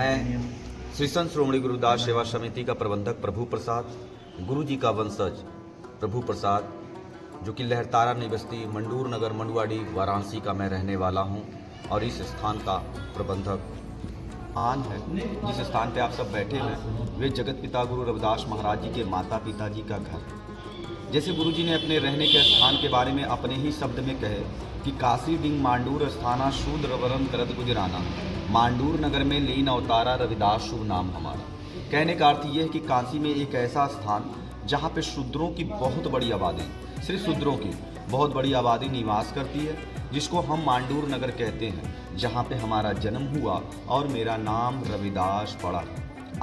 मैं श्री संत श्रोमणी गुरुदास सेवा समिति का प्रबंधक प्रभु प्रसाद, गुरु जी का वंशज प्रभु प्रसाद, जो कि लहरतारा निवासी मंडूर नगर मंडुआडी वाराणसी का मैं रहने वाला हूं और इस स्थान का प्रबंधक आन है। जिस स्थान पे आप सब बैठे हैं वे जगत पिता गुरु रविदास महाराज जी के माता पिता जी का घर। जैसे गुरु जी ने अपने रहने के स्थान के बारे में अपने ही शब्द में कहे कि काशी डिंग मांडूर स्थाना शूद्र वरन करत गुजराना, मांडूर नगर में लीन अवतारा रविदास शुभ नाम हमारा। कहने का अर्थ ये है कि काशी में एक ऐसा स्थान जहाँ पे शूद्रों की बहुत बड़ी आबादी, सिर्फ शूद्रों की बहुत बड़ी आबादी निवास करती है, जिसको हम मांडूर नगर कहते हैं, जहाँ पे हमारा जन्म हुआ और मेरा नाम रविदास पड़ा।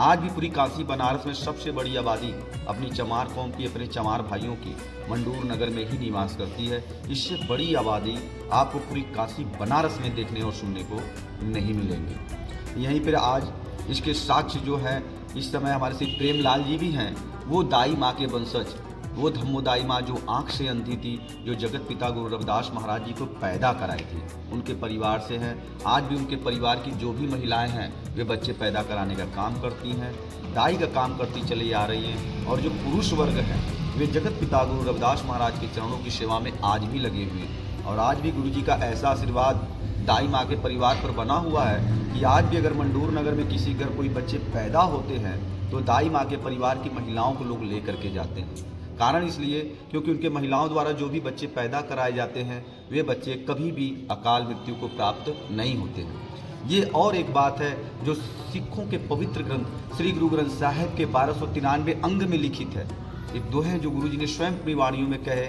आज भी पूरी काशी बनारस में सबसे बड़ी आबादी अपनी चमार कौम की, अपने चमार भाइयों की मंडूर नगर में ही निवास करती है। इससे बड़ी आबादी आपको पूरी काशी बनारस में देखने और सुनने को नहीं मिलेंगे। यहीं पर आज इसके साक्ष्य जो है, इस समय हमारे से प्रेमलाल जी भी हैं, वो दाई माँ के वंशज, वो धम्मोदाई माँ जो आँख से अंधी थी, जो जगत पिता गुरु रविदास महाराज जी को पैदा कराई थी, उनके परिवार से हैं। आज भी उनके परिवार की जो भी महिलाएं हैं वे बच्चे पैदा कराने का काम करती हैं, दाई का काम करती चली आ रही हैं। और जो पुरुष वर्ग हैं वे जगत पिता गुरु रविदास महाराज के चरणों की सेवा में आज भी लगे हुए हैं। और आज भी गुरु जी का ऐसा आशीर्वाद दाई माँ के परिवार पर बना हुआ है कि आज भी अगर मंडूर नगर में किसी घर कोई बच्चे पैदा होते हैं तो दाई माँ के परिवार की महिलाओं को लोग ले करके जाते हैं। कारण इसलिए क्योंकि उनके महिलाओं द्वारा जो भी बच्चे पैदा कराए जाते हैं वे बच्चे कभी भी अकाल मृत्यु को प्राप्त नहीं होते हैं। ये और एक बात है जो सिखों के पवित्र ग्रंथ श्री गुरु ग्रंथ साहिब के 1293 अंग में लिखित है। एक दोहे जो गुरु जी ने स्वयं अपनी वाणियों में कहे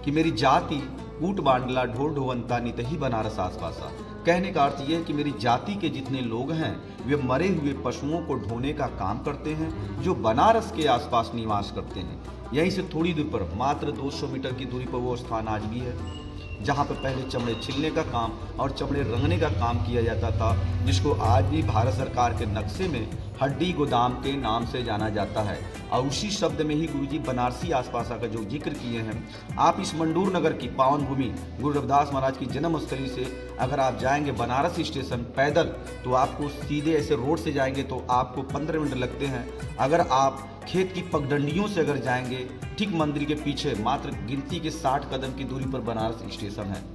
कि मेरी जाति ऊट बांडला ढोल ढोवंता नित ही बनारस आसपासा। कहने का अर्थ यह है कि मेरी जाति के जितने लोग हैं वे मरे हुए पशुओं को ढोने का काम करते हैं, जो बनारस के आसपास निवास करते हैं। यहीं से थोड़ी दूर पर मात्र 200 मीटर की दूरी पर वो स्थान आज भी है जहाँ पर पहले चमड़े छिलने का काम और चमड़े रंगने का काम किया जाता था, जिसको आज भी भारत सरकार के नक्शे में हड्डी गोदाम के नाम से जाना जाता है। और उसी शब्द में ही गुरुजी बनारसी आसपास का जो जिक्र किए हैं। आप इस मंडूर नगर की पावन भूमि गुरु रविदास महाराज की जन्मस्थली से अगर आप जाएंगे बनारस स्टेशन पैदल तो आपको सीधे ऐसे रोड से जाएंगे तो आपको 15 मिनट लगते हैं। अगर आप खेत की पगडंडियों से अगर जाएंगे ठीक मंदिर के पीछे मात्र गिनती के 60 कदम की दूरी पर बनारस स्टेशन है।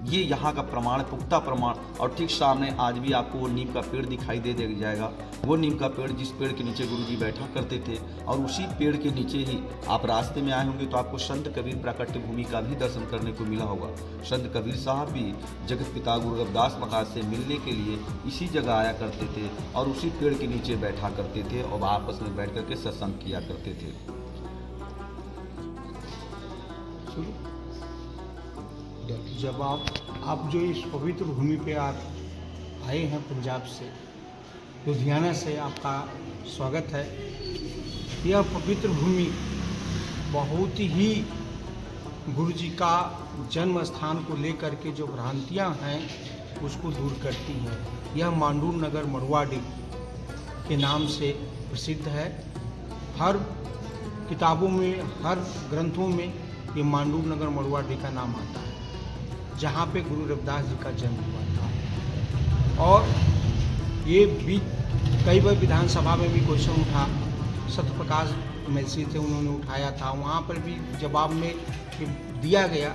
ये यहाँ का प्रमाण, पुख्ता प्रमाण। और ठीक सामने आज भी आपको वो नीम का पेड़ दिखाई दे जाएगा। वो नीम का पेड़ जिस पेड़ के नीचे गुरुजी बैठा करते थे, और उसी पेड़ के नीचे ही आप रास्ते में आए होंगे तो आपको संत कबीर प्राकट्य भूमि का भी दर्शन करने को मिला होगा। संत कबीर साहब भी जगत पिता गुरु रविदास महाराज से मिलने के लिए इसी जगह आया करते थे और उसी पेड़ के नीचे बैठा करते थे और आपस में बैठ करके सत्संग किया करते थे। जब आप जो इस पवित्र भूमि पे आप आए हैं पंजाब से, लुधियाना से, आपका स्वागत है। यह पवित्र भूमि बहुत ही गुरु जी का जन्म स्थान को लेकर के जो भ्रांतियां हैं उसको दूर करती हैं। यह मांडूर नगर मड़ुआडी के नाम से प्रसिद्ध है। हर किताबों में, हर ग्रंथों में ये मांडूर नगर मड़ुआडी का नाम आता है, जहाँ पे गुरु रविदास जी का जन्म हुआ था। और ये भी कई बार विधानसभा में भी क्वेश्चन उठा, सत्यप्रकाश मैसी थे, उन्होंने उठाया था। वहाँ पर भी जवाब में दिया गया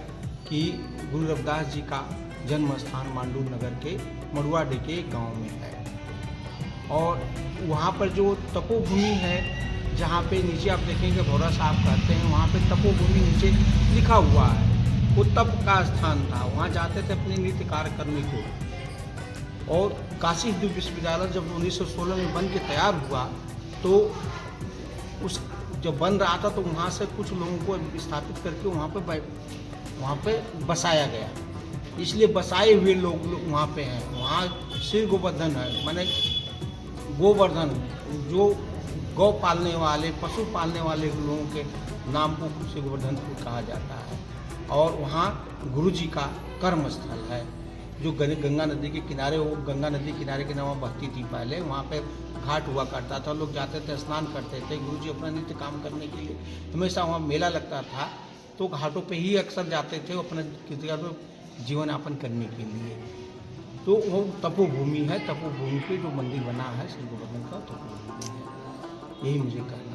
कि गुरु रविदास जी का जन्म स्थान मांडूर नगर के मड़ुआडी के गांव में है। और वहाँ पर जो तपोभूमि है, जहाँ पे नीचे आप देखेंगे भौरा साहब कहते हैं, वहाँ पे तपोभूमि नीचे लिखा हुआ है। वो तप का स्थान था, वहाँ जाते थे अपने नित्य कार्य करने को। और काशी हिंदू विश्वविद्यालय जब 1916 में बन के तैयार हुआ तो उस जब बन रहा था तो वहाँ से कुछ लोगों को स्थापित करके वहाँ पे बसाया गया। इसलिए बसाए हुए लोग वहाँ पे हैं। वहाँ श्री गोवर्धन है, माने गोवर्धन, जो गौ पालने वाले, पशु पालने वाले लोगों के नाम को श्री गोवर्धनपुर कहा जाता है। और वहाँ गुरु जी का कर्म स्थल है जो गंगा नदी के किनारे, वो गंगा नदी किनारे के नाम बहती थी पहले। वहाँ पे घाट हुआ करता था, लोग जाते थे, स्नान करते थे। गुरु जी अपना नित्य काम करने के लिए हमेशा वहाँ मेला लगता था, तो घाटों पे ही अक्सर जाते थे अपने जीवन यापन करने के लिए। तो वो तपोभूमि है, तपोभूमि पे जो मंदिर बना है श्री गोवर्धन का तपोभूमि है, यही मुझे कहना है।